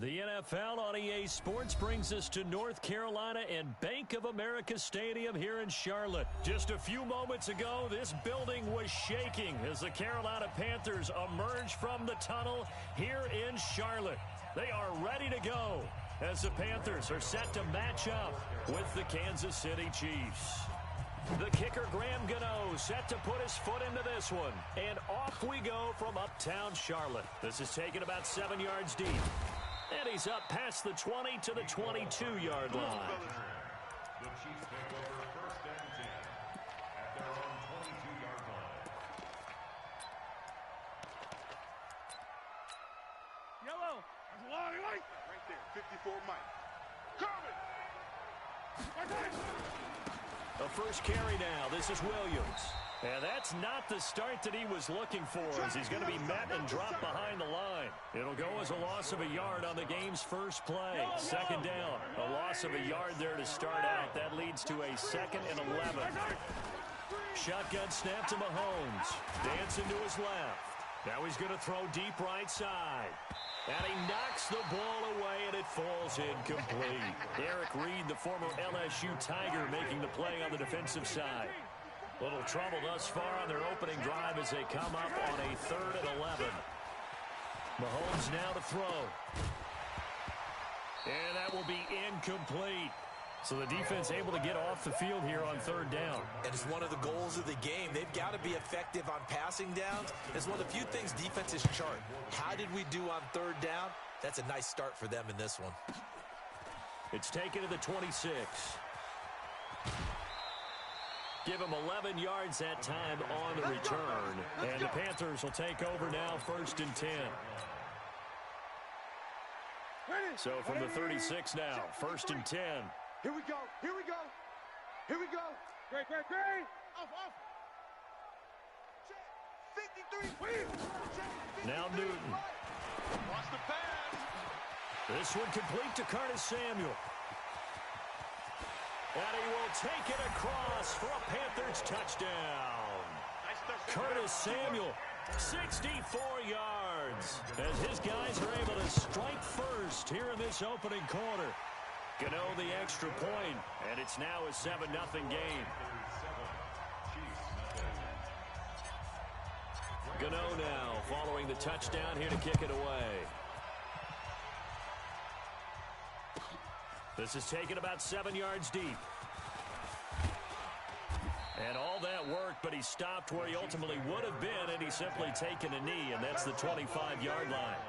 The NFL on EA Sports brings us to North Carolina and Bank of America Stadium here in Charlotte. Just a few moments ago, this building was shaking as the Carolina Panthers emerged from the tunnel here in Charlotte. They are ready to go as the Panthers are set to match up with the Kansas City Chiefs. The kicker, Graham Gano, set to put his foot into this one. And off we go from uptown Charlotte. This is taken about 7 yards deep. And he's up past the 20 to the 22-yard line. The Chiefs take over 1st and 10 at their own 22-yard line. Yellow. That's a long light. Right there. 54 Mike. Coming. Right there. The first carry now. This is Williams. And that's not the start that he was looking for, as he's going to be met and dropped behind the line. It'll go as a loss of a yard on the game's first play. Second down. A loss of a yard there to start out. That leads to a 2nd and 11. Shotgun snap to Mahomes. Dancing to his left. Now he's going to throw deep right side. And he knocks the ball away, and it falls incomplete. Eric Reed, the former LSU Tiger, making the play on the defensive side. Little trouble thus far on their opening drive as they come up on a 3rd and 11. Mahomes now to throw. And that will be incomplete. So the defense able to get off the field here on 3rd down. And it's one of the goals of the game. They've got to be effective on passing downs. It's one of the few things defenses chart. How did we do on 3rd down? That's a nice start for them in this one. It's taken to the 26. Give him 11 yards that time on the return. And the Panthers will take over now 1st and 10. So from the 36 now, 1st and 10. Here we go. Here we go. Here we go. Great. Off. 53. Now Newton. Watch the pass. This one complete to Curtis Samuel. And he will take it across for a Panthers touchdown. Curtis Samuel, 64 yards, as his guys are able to strike first here in this opening quarter. Gano the extra point, and it's now a 7-0 game. Gano now following the touchdown here to kick it away. This is taken about 7 yards deep. And all that worked, but he stopped where he ultimately would have been, and he's simply taken a knee, and that's the 25-yard line.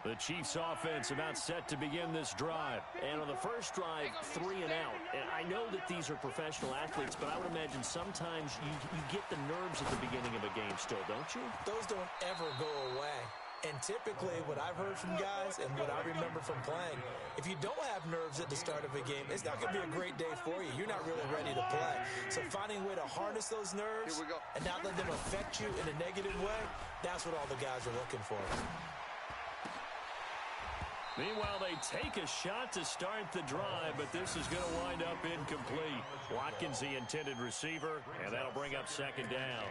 The Chiefs offense about set to begin this drive. And on the first drive, 3 and out. And I know that these are professional athletes, but I would imagine sometimes you get the nerves at the beginning of a game still, don't you? Those don't ever go away. And typically what I've heard from guys and what I remember from playing, if you don't have nerves at the start of a game, it's not going to be a great day for you. You're not really ready to play. So finding a way to harness those nerves and not let them affect you in a negative way, that's what all the guys are looking for. Meanwhile, they take a shot to start the drive, but this is going to wind up incomplete. Watkins, the intended receiver, and that'll bring up 2nd down.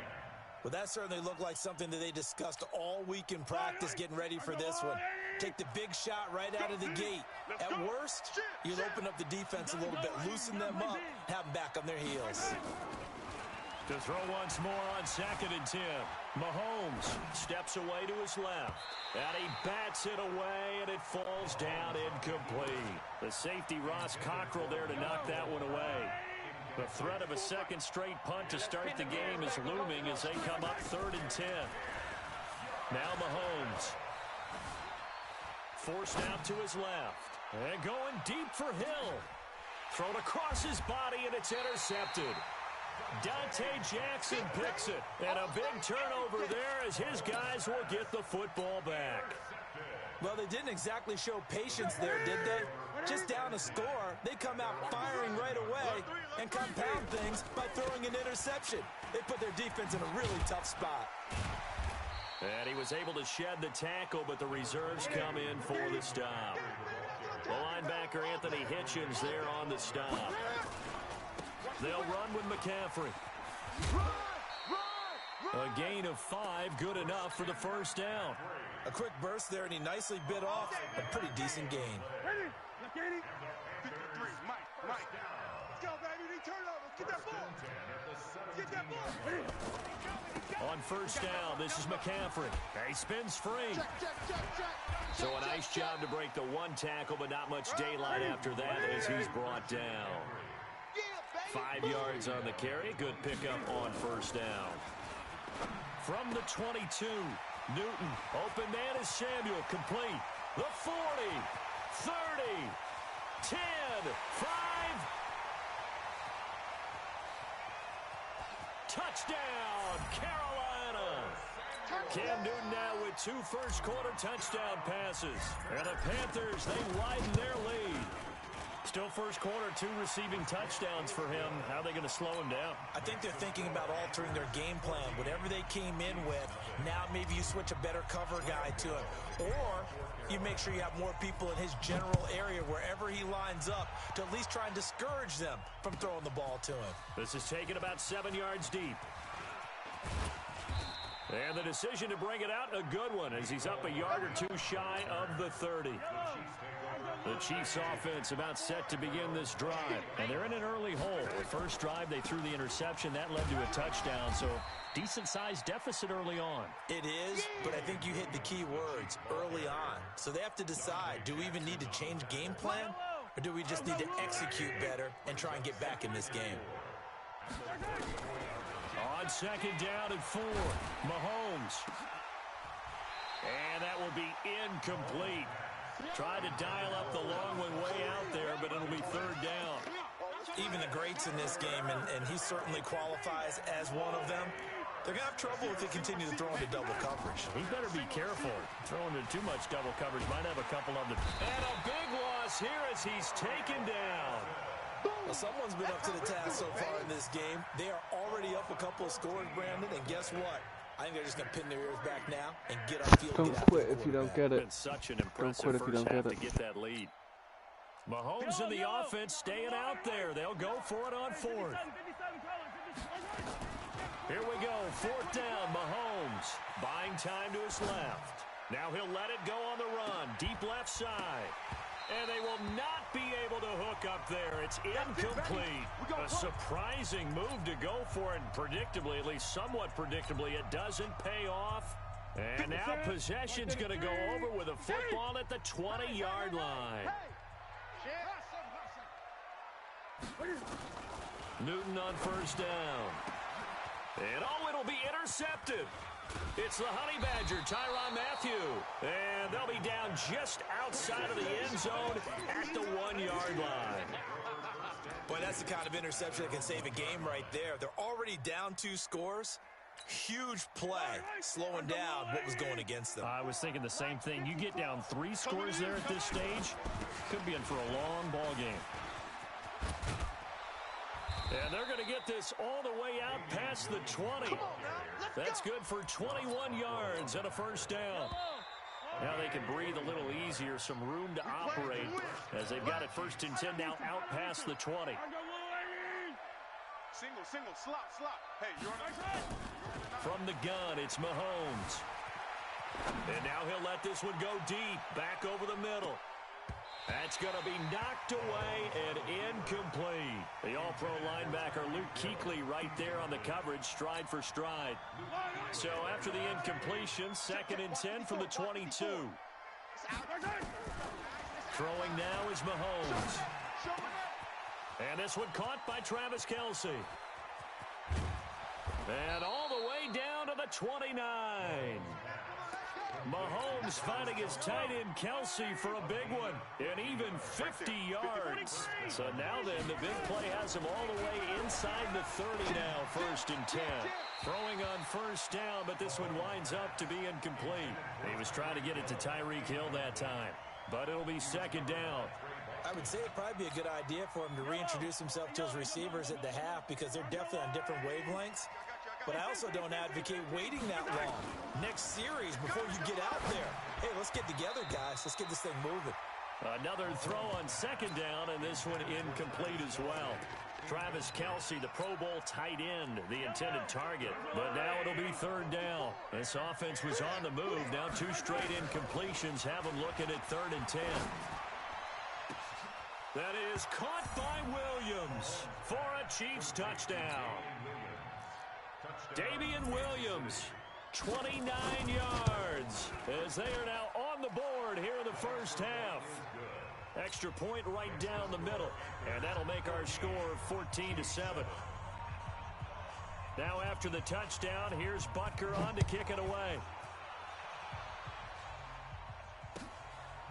Well, that certainly looked like something that they discussed all week in practice getting ready for this one. Take the big shot right out of the gate. At worst, you'll open up the defense a little bit, loosen them up, have them back on their heels. To throw once more on 2nd and 10. Mahomes steps away to his left. And he bats it away, and it falls down incomplete. The safety, Ross Cockrell, there to knock that one away. The threat of a 2nd straight punt to start the game is looming as they come up 3rd and 10. Now Mahomes. Forced out to his left. And going deep for Hill. Thrown across his body, and it's intercepted. Dante Jackson picks it. And a big turnover there as his guys will get the football back. Well, they didn't exactly show patience there, did they? Just down a score, they come out firing right away and compound things by throwing an interception. They put their defense in a really tough spot. And he was able to shed the tackle, but the reserves come in for the stop. The linebacker, Anthony Hitchens, there on the stop. They'll run with McCaffrey. A gain of 5, good enough for the first down. A quick burst there, and he nicely bit off a pretty decent gain. Ready? Left 80. 53. Mike. Let's go, baby. They turn over. Get that ball. Get that ball. On first down, this is McCaffrey. He spins free. Check. So a nice job to break the one tackle, but not much daylight after that as he's brought down. 5 yards on the carry. Good pickup on first down. From the 22, Newton. Open man is Samuel. Complete. The 40, 30, 10, 5. Touchdown, Carolina. Cam Newton now with 2 first-quarter touchdown passes. And the Panthers, they widen their lead. Still first quarter, 2 receiving touchdowns for him. How are they going to slow him down? I think they're thinking about altering their game plan. Whatever they came in with, now maybe you switch a better cover guy to him. Or you make sure you have more people in his general area wherever he lines up to at least try and discourage them from throwing the ball to him. This is taken about 7 yards deep. And the decision to bring it out, a good one, as he's up a yard or 2 shy of the 30. The Chiefs offense about set to begin this drive. And they're in an early hole. The first drive, they threw the interception. That led to a touchdown. So decent-sized deficit early on. It is, but I think you hit the key words, early on. So they have to decide, do we even need to change game plan? Or do we just need to execute better and try and get back in this game? On second down and 4, Mahomes. And that will be incomplete. Tried to dial up the long one way out there, but it'll be third down. Even the greats in this game, and he certainly qualifies as one of them, they're going to have trouble if they continue to throw into double coverage. He better be careful. Throwing into too much double coverage might have a couple of them. And a big loss here as he's taken down. Well, someone's been up to the task so far in this game. They are already up a couple of scores, Brandon, and guess what? I think they're just going to pin their ears back now and get on field. Don't quit if you don't get it. Been such an impressive first half to get that lead. Mahomes and the offense staying out there. They'll go for it on 4th. Here we go, 4th down, Mahomes. Buying time to his left. Now he'll let it go on the run, deep left side. And they will not be able to hook up there. It's incomplete. A surprising move to go for it. Predictably, at least somewhat predictably, it doesn't pay off. And now possession's going to go over with a football at the 20-yard line. Newton on first down. And it'll be intercepted. It's the Honey Badger, Tyrann Mathieu. And they'll be down just outside of the end zone at the 1-yard line. Boy, that's the kind of interception that can save a game right there. They're already down 2 scores. Huge play, slowing down what was going against them. I was thinking the same thing. You get down 3 scores there at this stage, could be in for a long ball game. And they're going to get this all the way out past the 20. That's good for 21 yards and a first down. Now they can breathe a little easier, some room to operate as they've got it 1st and 10 now out past the 20. Single, slot. Hey, you're on the side. From the gun, it's Mahomes. And now he'll let this one go deep, back over the middle. That's going to be knocked away and incomplete. The all-pro linebacker Luke Kuechly right there on the coverage, stride for stride. So after the incompletion, 2nd and 10 from the 22. Throwing now is Mahomes. And this one caught by Travis Kelce. And all the way down to the 29. Mahomes finding his tight end Kelce for a big one, and even 50 yards. So now then, the big play has him all the way inside the 30 now, 1st and 10. Throwing on first down, but this one winds up to be incomplete. He was trying to get it to Tyreek Hill that time, but it'll be 2nd down. I would say it'd probably be a good idea for him to reintroduce himself to his receivers at the half because they're definitely on different wavelengths. But I also don't advocate waiting that long. Next series, before you get out there, hey, let's get together, guys. Let's get this thing moving. Another throw on 2nd down, and this one incomplete as well. Travis Kelce, the Pro Bowl tight end, the intended target. But now it'll be third down. This offense was on the move. Now 2 straight incompletions have them looking at 3rd and 10. That is caught by Williams for a Chiefs touchdown. Damian Williams, 29 yards, as they are now on the board here in the first half. Extra point right down the middle, and that'll make our score 14-7. Now after the touchdown, here's Butker on to kick it away.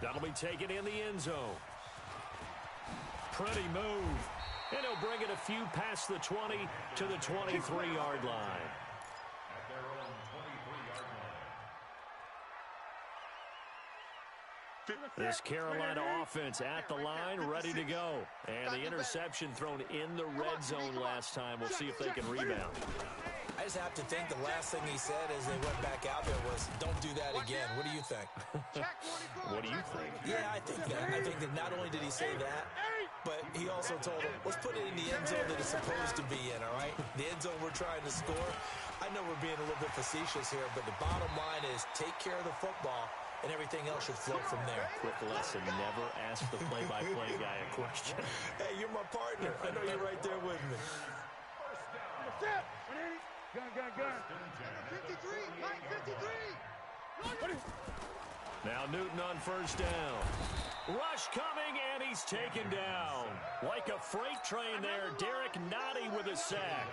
That'll be taken in the end zone. Pretty move. And he'll bring it a few past the 20 to the 23-yard line. This Carolina offense at the line, ready to go. And the interception thrown in the red zone last time. We'll see if they can rebound. I just have to think the last thing he said as they went back out there was, don't do that again. What do you think? What do you think? Yeah, I think that. I think that not only did he say that, but he also told him, let's put it in the end zone that it's supposed to be in, all right? The end zone we're trying to score. I know we're being a little bit facetious here, but the bottom line is take care of the football, and everything else should flow from there. Quick lesson, never ask the play-by-play guy a question. Hey, you're my partner. I know you're right there with me. Gun. 53, Mike, 53. Now Newton on first down. Rush coming, and he's taken down. Like a freight train there, Derek Nottie with a sack.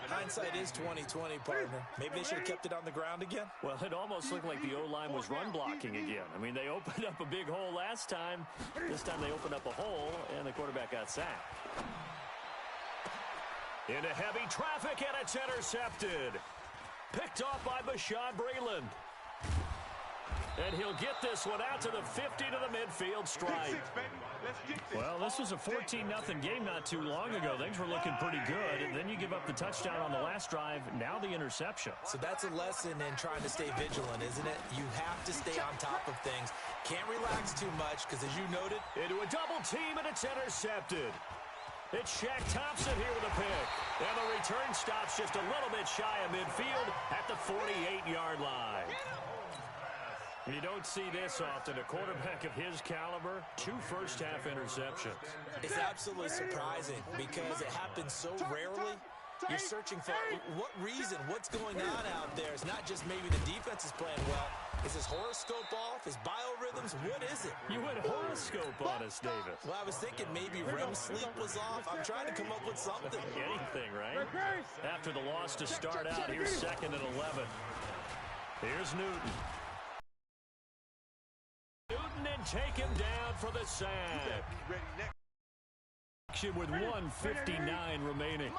Hindsight is 20/20, partner. Maybe they should have kept it on the ground again. Well, it almost looked like the O-line was run blocking again. I mean, they opened up a big hole last time. This time they opened up a hole, and the quarterback got sacked. Into heavy traffic, and it's intercepted. Picked off by Bashaud Breeland. And he'll get this one out to the 50 to the midfield stripe. Well, this was a 14-0 game not too long ago. Things were looking pretty good. And then you give up the touchdown on the last drive. Now the interception. So that's a lesson in trying to stay vigilant, isn't it? You have to stay on top of things. Can't relax too much because, as you noted, into a double team, and it's intercepted. It's Shaq Thompson here with a pick. And the return stops just a little bit shy of midfield at the 48-yard line. You don't see this often. A quarterback of his caliber, 2 first-half interceptions. It's absolutely surprising because it happens so rarely. You're searching for what reason, what's going on out there. It's not just maybe the defense is playing well. Is his horoscope off? His biorhythms? What is it? You went horoscope on us, David. Well, I was thinking maybe REM sleep was off. I'm trying to come up with something. Anything, right? After the loss to start out, here's 2nd and 11. Here's Newton. And take him down for the sack. With 1:59 remaining.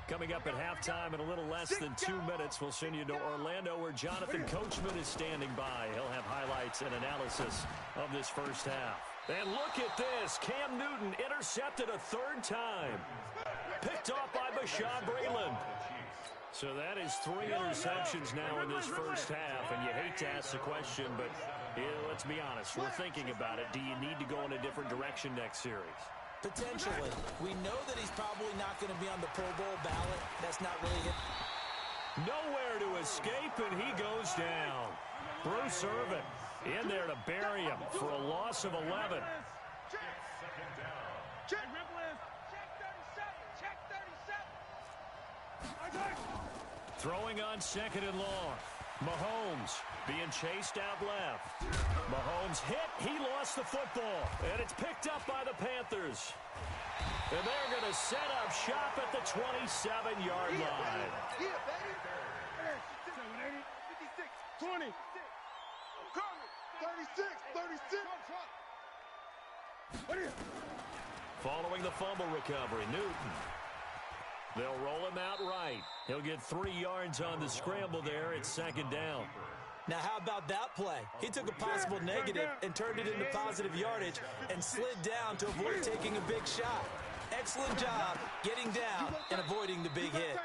Coming up at halftime in a little less than 2 minutes, we'll send you to Orlando where Jonathan Coachman is standing by. He'll have highlights and analysis of this first half. And look at this. Cam Newton intercepted a 3rd time. Picked off by Bashaud Breeland. So that is 3 interceptions now in this first half. And you hate to ask the question, but let's be honest. We're thinking about it. Do you need to go in a different direction next series? Potentially. We know that he's probably not going to be on the Pro Bowl ballot. That's not really him. Nowhere to escape, and he goes down. Bruce Irvin in there to bury him for a loss of 11. Throwing on 2nd and long. Mahomes being chased out left. Mahomes hit. He lost the football. And it's picked up by the Panthers. And they're going to set up shop at the 27-yard line. 20. 36. Following the fumble recovery, Newton. They'll roll him out right. He'll get 3 yards on the scramble there. It's 2nd down. Now, how about that play? He took a possible negative and turned it into positive yardage and slid down to avoid taking a big shot. Excellent job getting down and avoiding the big hit.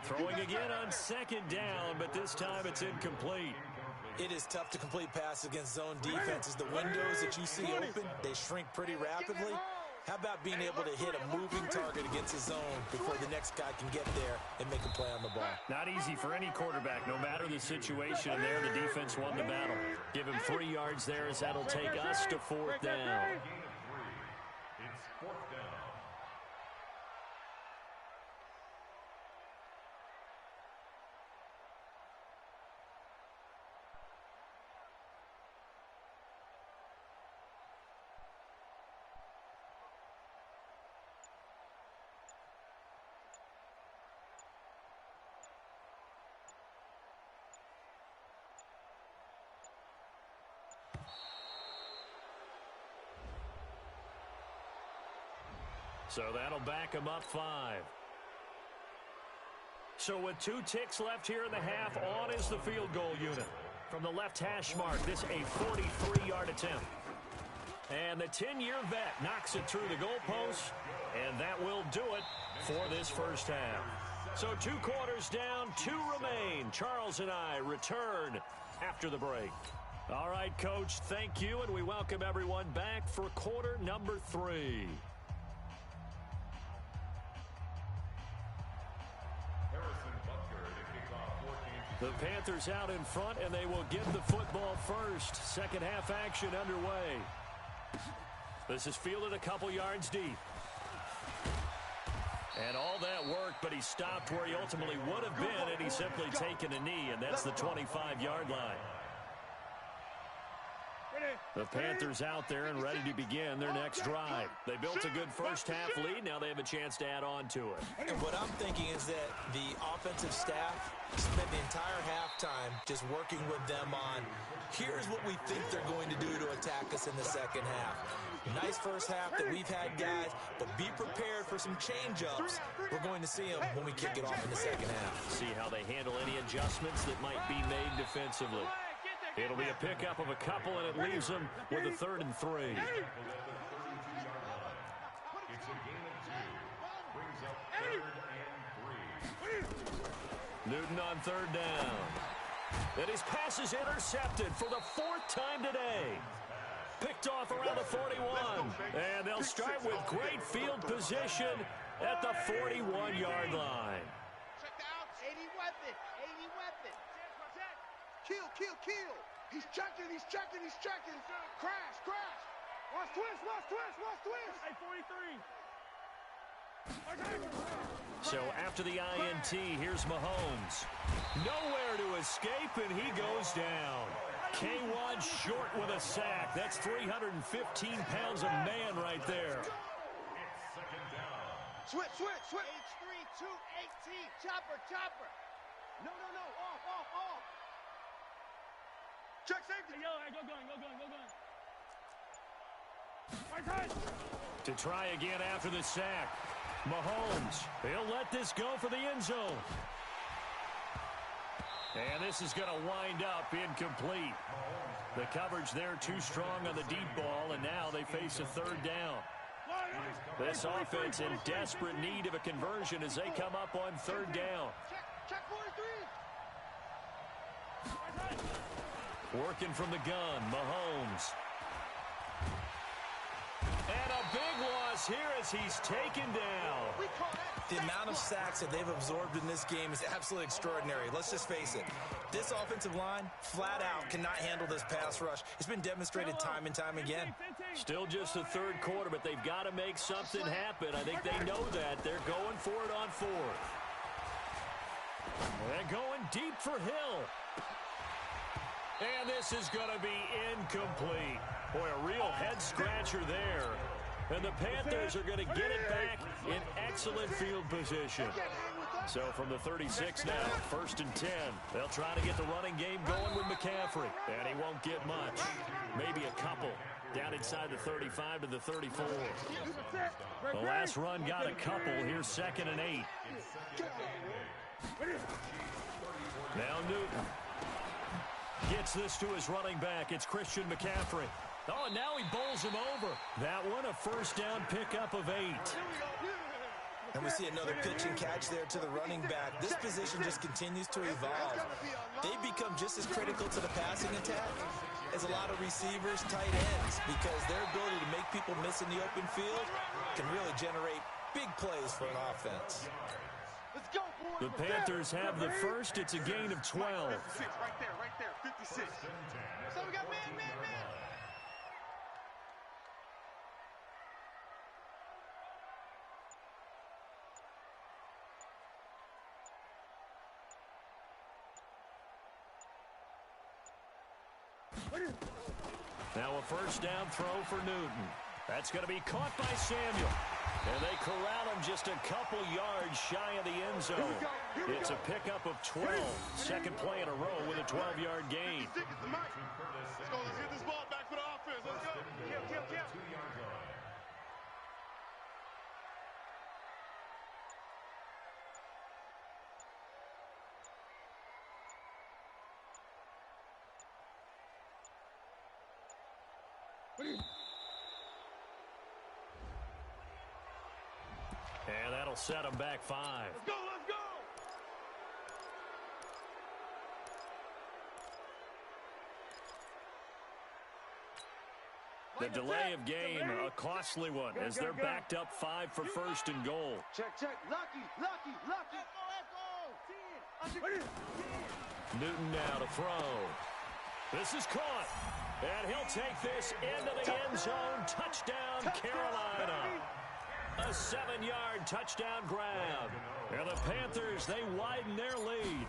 Throwing again on 2nd down, but this time it's incomplete. It is tough to complete passes against zone defenses. The windows that you see open, they shrink pretty rapidly. How about being able to hit a moving target against his zone before the next guy can get there and make a play on the ball? Not easy for any quarterback, no matter the situation. And there, the defense won the battle. Give him 3 yards there, as that'll take us to 4th down. It's 4th down. So that'll back him up 5. So with 2 ticks left here in the half, on is the field goal unit. From the left hash mark, this a 43-yard attempt. And the 10-year vet knocks it through the goalpost, and that will do it for this first half. So 2 quarters down, 2 remain. Charles and I return after the break. All right, Coach, thank you, and we welcome everyone back for quarter number 3. The Panthers out in front, and they will get the football first. Second half action underway. This is fielded a couple yards deep. And all that work, but he stopped where he ultimately would have been, and he's simply taken a knee, and that's the 25-yard line. The Panthers out there and ready to begin their next drive. They built a good first half lead. Now they have a chance to add on to it. And what I'm thinking is that the offensive staff spent the entire halftime just working with them on, here's what we think they're going to do to attack us in the second half. Nice first half that we've had, guys, but be prepared for some change-ups. We're going to see them when we kick it off in the second half. See how they handle any adjustments that might be made defensively. It'll be a pickup of a couple, and it leaves them with a 3rd and 3. It's a gain of 2. Brings up 3rd and 3. Newton on 3rd down. And his pass is intercepted for the 4th time today. Picked off around the 41. And they'll start with great field position at the 41-yard line. Check the outs. 80 weapon. 80 weapon. Kill, kill, kill. He's checking, he's checking, he's checking. Crash, crash. Watch twist, watch twist, watch twist. Hey, 43. So after the INT, here's Mahomes. Nowhere to escape, and he goes down. K1 short with a sack. That's 315 pounds of man right there. It's 2nd down. Switch, switch, switch. H3, 218. Chopper, chopper. No, no, no. Off, off, off. Check safety. Yo, go gun, go gun, go gun. To try again after the sack. Mahomes, he'll let this go for the end zone. And this is going to wind up incomplete. The coverage there too strong on the deep ball, and now they face a 3rd down. This offense in desperate need of a conversion as they come up on 3rd down. Check 43. Working from the gun, Mahomes. And a big loss here as he's taken down. The amount of sacks that they've absorbed in this game is absolutely extraordinary. Let's just face it. This offensive line, flat out, cannot handle this pass rush. It's been demonstrated time and time again. Still just the 3rd quarter, but they've got to make something happen. I think they know that. They're going for it on 4th. They're going deep for Hill. And this is going to be incomplete. Boy, a real head-scratcher there. And the Panthers are going to get it back in excellent field position. So from the 36 now, 1st and 10. They'll try to get the running game going with McCaffrey. And he won't get much. Maybe a couple. Down inside the 35 to the 34. The last run got a couple. Here's 2nd and 8. Now Newton gets this to his running back. It's Christian McCaffrey. Oh, and now he bowls him over. That one, a 1st down pickup of 8. And we see another pitch and catch there to the running back. This position just continues to evolve. They become just as critical to the passing attack as a lot of receivers, tight ends, because their ability to make people miss in the open field can really generate big plays for an offense. Let's go, boys. The Panthers have the first. It's a gain of 12. Right there, 56. So we got man. Now a first down throw for Newton. That's going to be caught by Samuel. And they corral him just a couple yards shy of the end zone. It's a pickup of 12. Second play in a row with a 12-yard gain. Let's go. Let's get this ball back for the offense. Let's go. Kill. 2 yard line. And that'll set them back 5. Let's go. The delay of game, a costly one, as they're backed up 5 for first and goal. Check. Lucky. Newton now to throw. This is caught. And he'll take this into the end zone. Touchdown, Carolina. A 7-yard touchdown grab. And the Panthers, they widen their lead.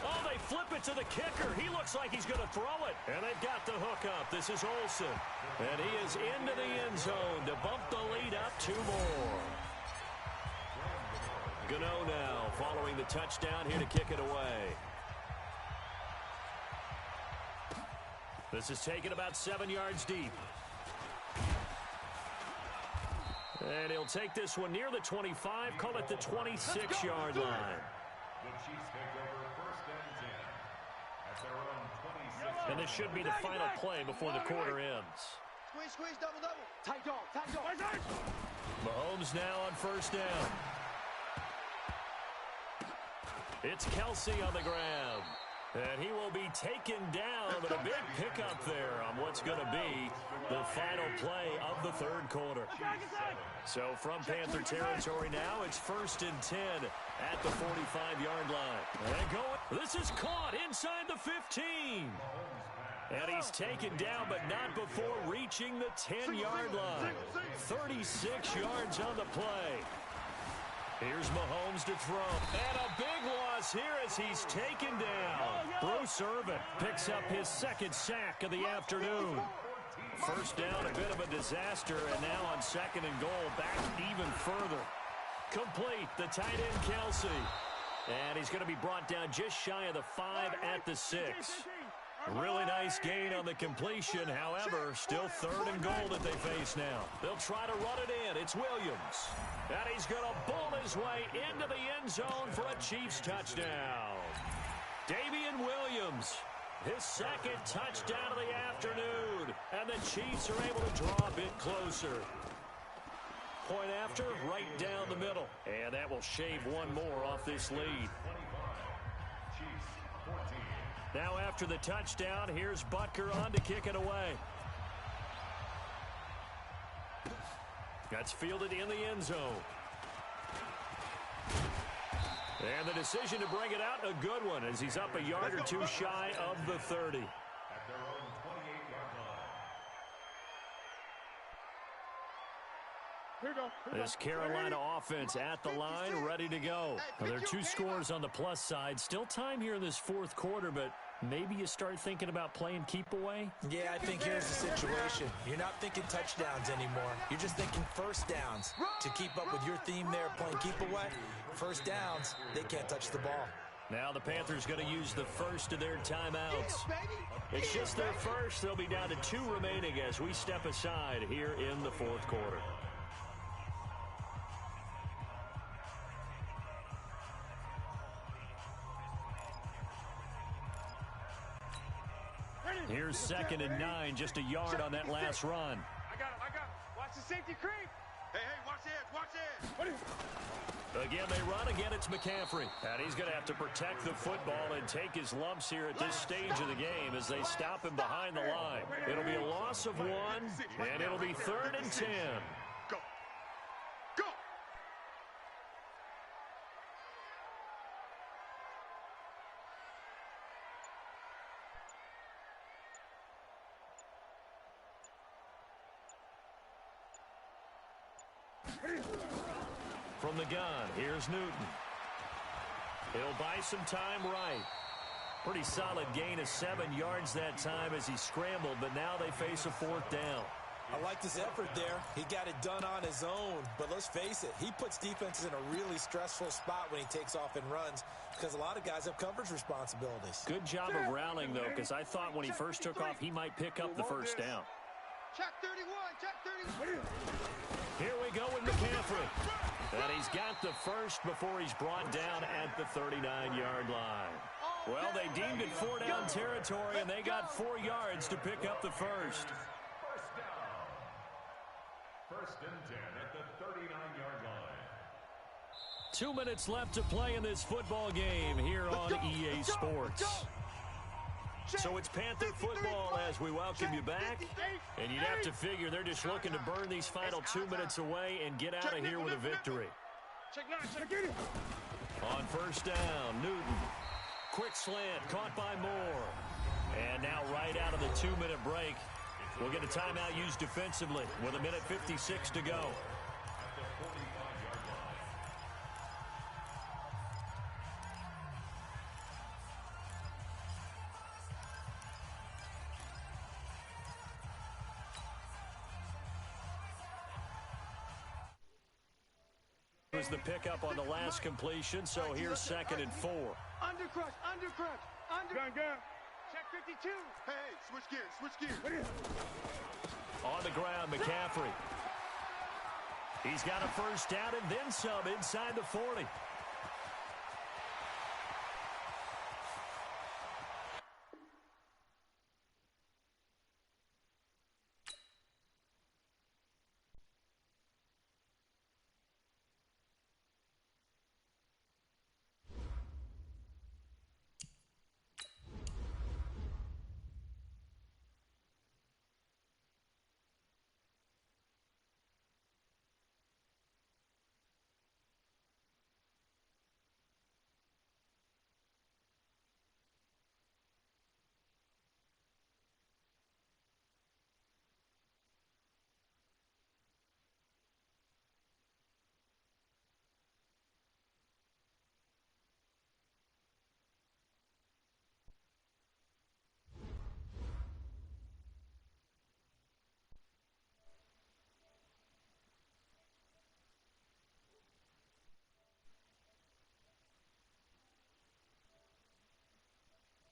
Oh, they flip it to the kicker. He looks like he's going to throw it. And they've got the hook up. This is Olsen. And he is into the end zone to bump the lead up 2 more. Gano now following the touchdown here to kick it away. This is taken about 7 yards deep. And he'll take this one near the 25, call it the 26-yard line. The Chiefs take over first and 10 at their own 26. And this should be the final play before the quarter ends. Squeeze, double. Tight dog. Mahomes now on first down. It's Kelsey on the ground. And he will be taken down, but a big pickup there on what's going to be the final play of the third quarter. So from Panther territory now, it's first and 10 at the 45-yard line. And going, this is caught inside the 15. And he's taken down, but not before reaching the 10-yard line. 36 yards on the play. Here's Mahomes to throw. And a big loss here as he's taken down. Bruce Irvin picks up his second sack of the afternoon. First down, a bit of a disaster, and now on second and goal, back even further. Complete, the tight end Kelsey. And he's going to be brought down just shy of the 5 at the 6. Really nice gain on the completion. However, still third and goal that they face now. They'll try to run it in. It's Williams. And he's going to bull his way into the end zone for a Chiefs touchdown. Damian Williams, his second touchdown of the afternoon. And the Chiefs are able to draw a bit closer. Point after, right down the middle. And that will shave one more off this lead. Now after the touchdown, here's Butker on to kick it away. That's fielded in the end zone. And the decision to bring it out, a good one, as he's up a yard or two shy of the 30. At their own 28-yard line. This Carolina offense at the line, ready to go. Now, there are 2 scores on the plus side. Still time here in this fourth quarter, but maybe you start thinking about playing keep away? Yeah, I think here's the situation. You're not thinking touchdowns anymore. You're just thinking first downs. To keep up with your theme there, playing keep away, first downs, they can't touch the ball. Now the Panthers going to use the first of their timeouts. It's just their first. They'll be down to 2 remaining as we step aside here in the fourth quarter. Here's second and 9, just a yard on that last run. I got him. Watch the safety creep. Hey, watch this, watch this. Again, they run. Again, it's McCaffrey. And he's going to have to protect the football and take his lumps here at this stage of the game as they stop him behind the line. It'll be a loss of 1, and it'll be 3rd and 10. Go. Go. From the gun, here's Newton. He'll buy some time right. Pretty solid gain of 7 yards that time as he scrambled, but now they face a 4th down. I liked his effort there. He got it done on his own. But let's face it, he puts defenses in a really stressful spot when he takes off and runs because a lot of guys have coverage responsibilities. Good job of rallying, though, because I thought when he first took off, he might pick up the first down. Check 31, check 31. Here we go with McCaffrey. And he's got the first before he's brought down at the 39-yard line. Well, they deemed it 4-down territory, and they got 4 yards to pick up the first. First down. 1st and 10 at the 39-yard line. 2 minutes left to play in this football game here on EA Sports. So it's Panther football as we welcome you back. And you'd have to figure they're just looking to burn these final 2 minutes away and get out of here with a victory. On first down, Newton. Quick slant, caught by Moore. And now right out of the 2-minute break, we'll get a timeout used defensively with 1:56 to go. Was the pickup on the last completion, so here's 2nd and 4. Undercrush. Gun. Check 52. Hey, switch gears. On the ground, McCaffrey. He's got a first down and then some inside the 40.